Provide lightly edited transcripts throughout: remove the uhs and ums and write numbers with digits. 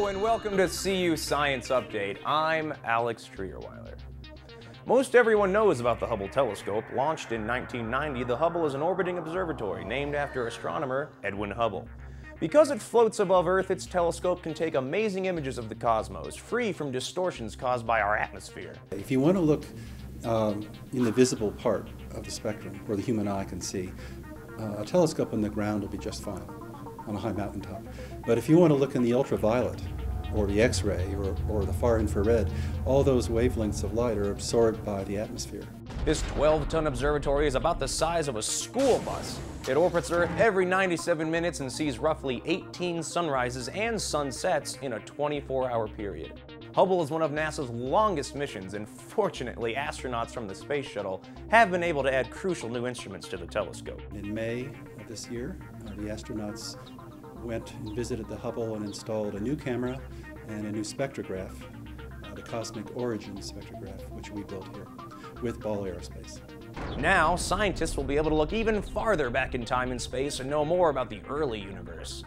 Hello and welcome to CU Science Update. I'm Alex Trierweiler. Most everyone knows about the Hubble Telescope. Launched in 1990, the Hubble is an orbiting observatory named after astronomer Edwin Hubble. Because it floats above Earth, its telescope can take amazing images of the cosmos, free from distortions caused by our atmosphere. If you want to look in the visible part of the spectrum, where the human eye can see, a telescope on the ground will be just fine on a high mountaintop. But if you want to look in the ultraviolet, or the X-ray, or the far infrared, all those wavelengths of light are absorbed by the atmosphere. This 12-ton observatory is about the size of a school bus. It orbits Earth every 97 minutes and sees roughly 18 sunrises and sunsets in a 24-hour period. Hubble is one of NASA's longest missions, and fortunately, astronauts from the space shuttle have been able to add crucial new instruments to the telescope. In May of this year, the astronauts went and visited the Hubble and installed a new camera and a new spectrograph, the Cosmic Origin spectrograph, which we built here with Boulder Aerospace. Now, scientists will be able to look even farther back in time and space and know more about the early universe.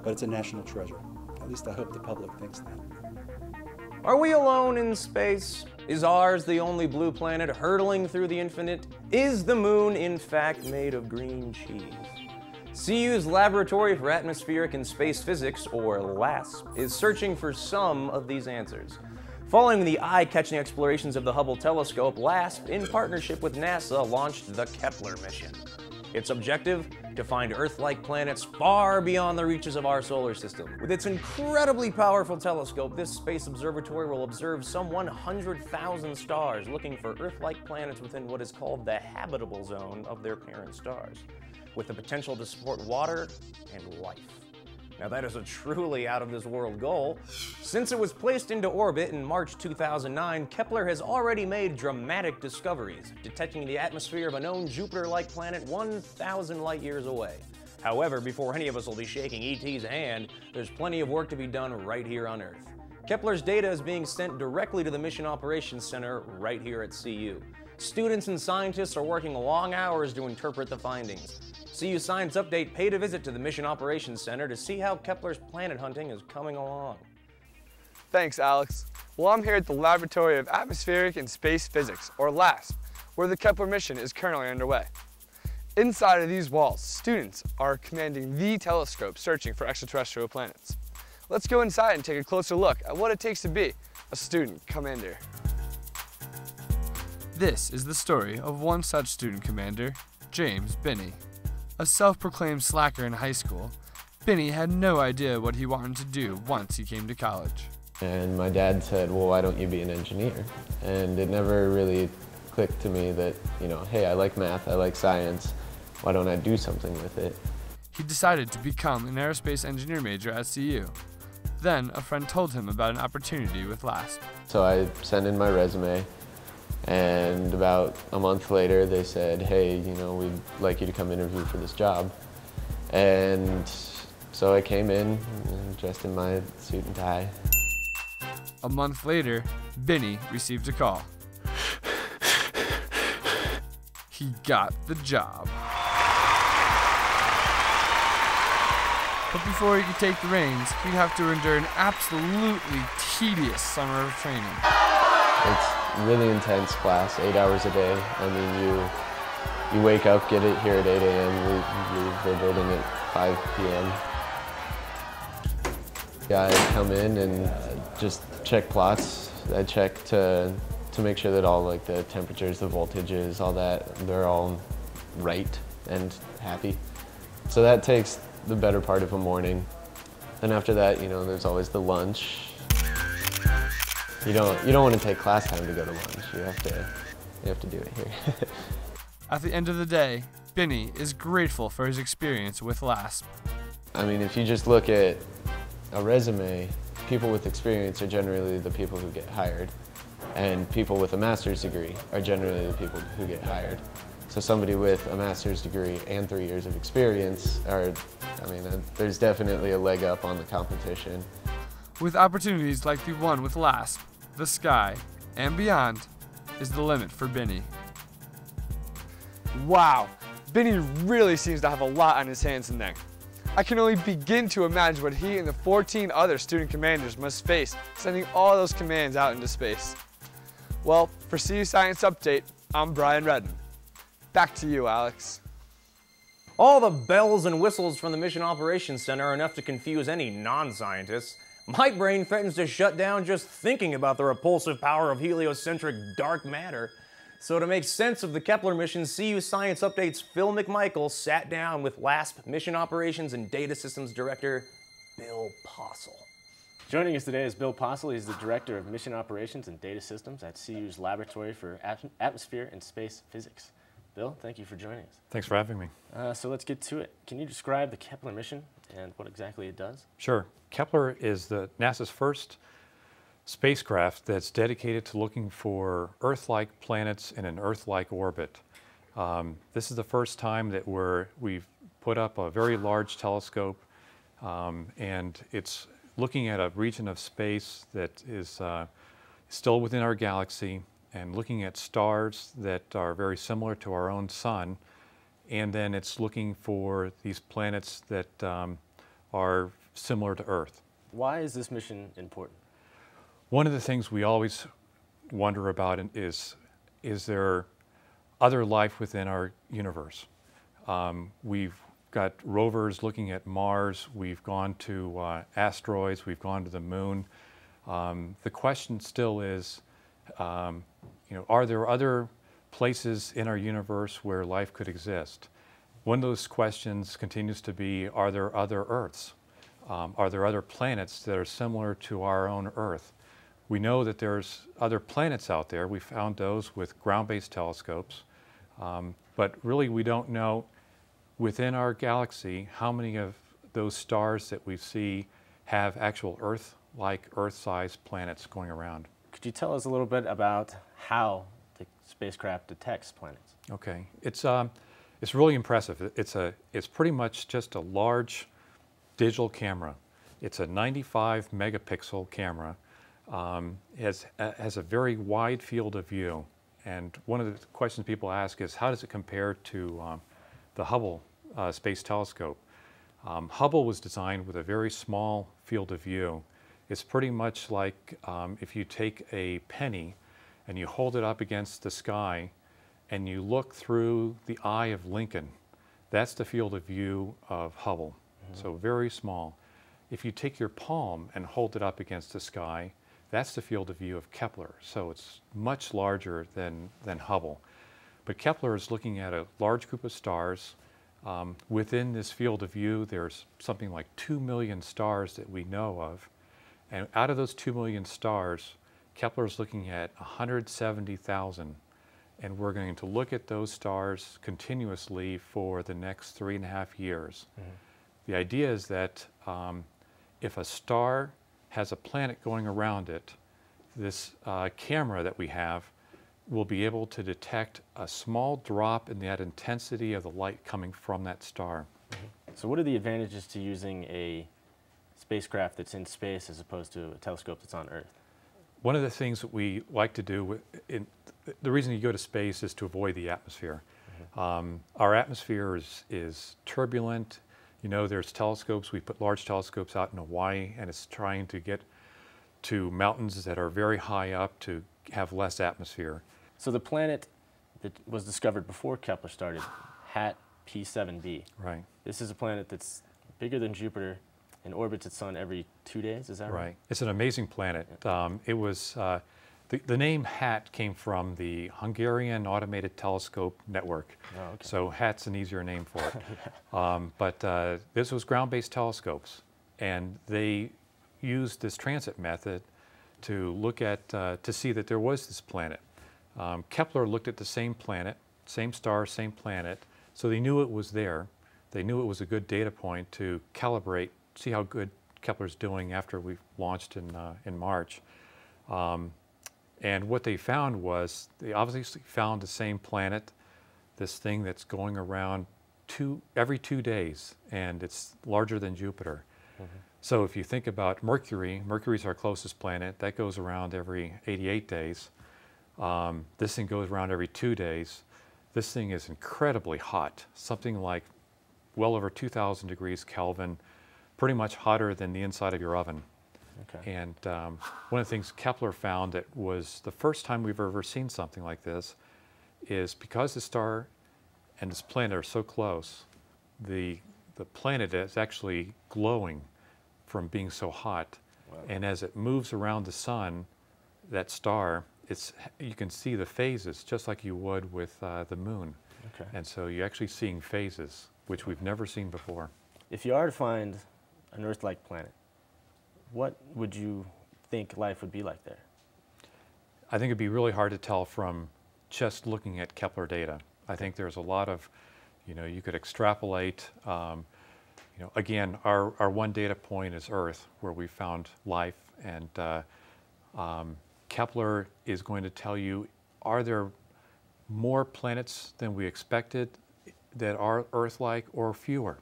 But it's a national treasure. At least I hope the public thinks that. Are we alone in space? Is ours the only blue planet hurtling through the infinite? Is the moon, in fact, made of green cheese? CU's Laboratory for Atmospheric and Space Physics, or LASP, is searching for some of these answers. Following the eye-catching explorations of the Hubble Telescope, LASP, in partnership with NASA, launched the Kepler Mission. Its objective? To find Earth-like planets far beyond the reaches of our solar system. With its incredibly powerful telescope, this space observatory will observe some 100,000 stars, looking for Earth-like planets within what is called the habitable zone of their parent stars, with the potential to support water and life. Now that is a truly out-of-this-world goal. Since it was placed into orbit in March 2009, Kepler has already made dramatic discoveries, detecting the atmosphere of a known Jupiter-like planet 1,000 light-years away. However, before any of us will be shaking ET's hand, there's plenty of work to be done right here on Earth. Kepler's data is being sent directly to the Mission Operations Center right here at CU. Students and scientists are working long hours to interpret the findings. CU Science Update paid a visit to the Mission Operations Center to see how Kepler's planet hunting is coming along. Thanks, Alex. Well, I'm here at the Laboratory of Atmospheric and Space Physics, or LASP, where the Kepler mission is currently underway. Inside of these walls, students are commanding the telescope searching for extraterrestrial planets. Let's go inside and take a closer look at what it takes to be a student commander. This is the story of one such student commander, James Binney. A self-proclaimed slacker in high school, Binney had no idea what he wanted to do once he came to college. And my dad said, well, why don't you be an engineer? And it never really clicked to me that, hey, I like math, I like science, why don't I do something with it? He decided to become an aerospace engineer major at CU. Then a friend told him about an opportunity with LASP. So I sent in my resume, and about a month later they said, hey, we'd like you to come interview for this job. And so I came in dressed in my suit and tie. A month later, Binney received a call. He got the job. But before he could take the reins, he'd have to endure an absolutely tedious summer of training. It's really intense class, 8 hours a day. I mean, you wake up, get it here at 8 a.m., leave the building at 5 p.m. Yeah, I come in and just check plots. I check to make sure that all the temperatures, the voltages, all that, they're all right and happy. So that takes the better part of a morning. Then after that, there's always the lunch. You don't want to take class time to go to lunch. You have to do it here. At the end of the day, Binney is grateful for his experience with LASP. I mean, if you just look at a resume, people with experience are generally the people who get hired, and people with a master's degree are generally the people who get hired. So somebody with a master's degree and 3 years of experience there's definitely a leg up on the competition. With opportunities like the one with LASP, the sky and beyond is the limit for Binney. Wow, Binney really seems to have a lot on his hands in there. I can only begin to imagine what he and the 14 other student commanders must face sending all those commands out into space. Well, for CU Science Update, I'm Brian Redden. Back to you, Alex. All the bells and whistles from the Mission Operations Center are enough to confuse any non-scientist. My brain threatens to shut down just thinking about the repulsive power of heliocentric dark matter. So to make sense of the Kepler mission, CU Science Update's Phil McMichael sat down with LASP Mission Operations and Data Systems Director Bill Possel. Joining us today is Bill Possel. He's the Director of Mission Operations and Data Systems at CU's Laboratory for Atmosphere and Space Physics. Bill, thank you for joining us. Thanks for having me. So let's get to it. Can you describe the Kepler mission and what exactly it does? Sure. Kepler is NASA's first spacecraft that's dedicated to looking for Earth-like planets in an Earth-like orbit. This is the first time that we've put up a very large telescope, and it's looking at a region of space that is still within our galaxy, and looking at stars that are very similar to our own sun, and then it's looking for these planets that are similar to Earth. Why is this mission important? One of the things we always wonder about is there other life within our universe? We've got rovers looking at Mars, we've gone to asteroids, we've gone to the moon. The question still is, are there other places in our universe where life could exist? One of those questions continues to be, are there other Earths? Are there other planets that are similar to our own Earth? We know that there's other planets out there. We found those with ground-based telescopes, but really we don't know within our galaxy how many of those stars that we see have actual Earth-like, Earth-sized planets going around. Could you tell us a little bit about how the spacecraft detects planets? Okay, it's really impressive. It's pretty much just a large digital camera. It's a 95 megapixel camera. It has a very wide field of view. And one of the questions people ask is, how does it compare to the Hubble Space Telescope? Hubble was designed with a very small field of view. It's pretty much like if you take a penny and you hold it up against the sky and you look through the eye of Lincoln. That's the field of view of Hubble. So very small. If you take your palm and hold it up against the sky, that's the field of view of Kepler. So it's much larger than Hubble. But Kepler is looking at a large group of stars. Within this field of view, there's something like 2 million stars that we know of. And out of those 2 million stars, Kepler is looking at 170,000. And we're going to look at those stars continuously for the next 3.5 years. The idea is that if a star has a planet going around it, this camera that we have will be able to detect a small drop in that intensity of the light coming from that star. So what are the advantages to using a spacecraft that's in space as opposed to a telescope that's on Earth? One of the things that we like to do, the reason you go to space is to avoid the atmosphere. Our atmosphere is turbulent. You know, there's telescopes. We put large telescopes out in Hawaii, and it's trying to get to mountains that are very high up to have less atmosphere. So the planet that was discovered before Kepler started, HAT P7b. Right. This is a planet that's bigger than Jupiter and orbits its sun every 2 days, is that right? Right. It's an amazing planet. It was, the name HAT came from the Hungarian Automated Telescope Network. Oh, okay. So HAT's an easier name for it. But this was ground-based telescopes, and they used this transit method to look at, to see that there was this planet. Kepler looked at the same planet, same star, same planet, so they knew it was there. They knew it was a good data point to calibrate, see how good Kepler's doing after we launched in March. And what they found was, they obviously found the same planet, this thing that's going around every 2 days, and it's larger than Jupiter. So if you think about Mercury, Mercury's our closest planet, that goes around every 88 days. This thing goes around every 2 days. This thing is incredibly hot, something like well over 2,000 degrees Kelvin, pretty much hotter than the inside of your oven. Okay. And one of the things Kepler found that was the first time we've ever seen something like this is because the star and this planet are so close, the planet is actually glowing from being so hot. Wow. And as it moves around the sun, that star, you can see the phases just like you would with the moon. Okay. And so you're actually seeing phases, which we've never seen before. If you are to find an Earth-like planet, what would you think life would be like there? I think it'd be really hard to tell from just looking at Kepler data. I think there's a lot of, you could extrapolate. Again, our one data point is Earth, where we found life, and Kepler is going to tell you, are there more planets than we expected that are Earth-like, or fewer?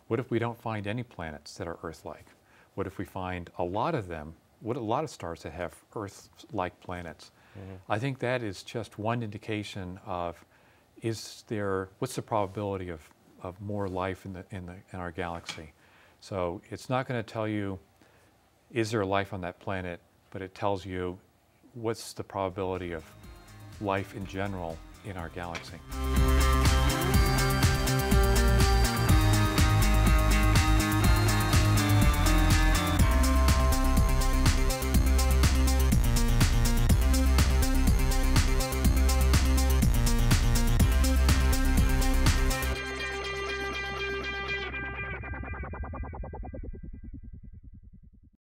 What if we don't find any planets that are Earth-like? What if we find a lot of them? What a lot of stars that have Earth-like planets? Mm-hmm. I think that is just one indication of what's the probability of more life in our galaxy? So it's not going to tell you is there life on that planet, but it tells you what's the probability of life in general in our galaxy.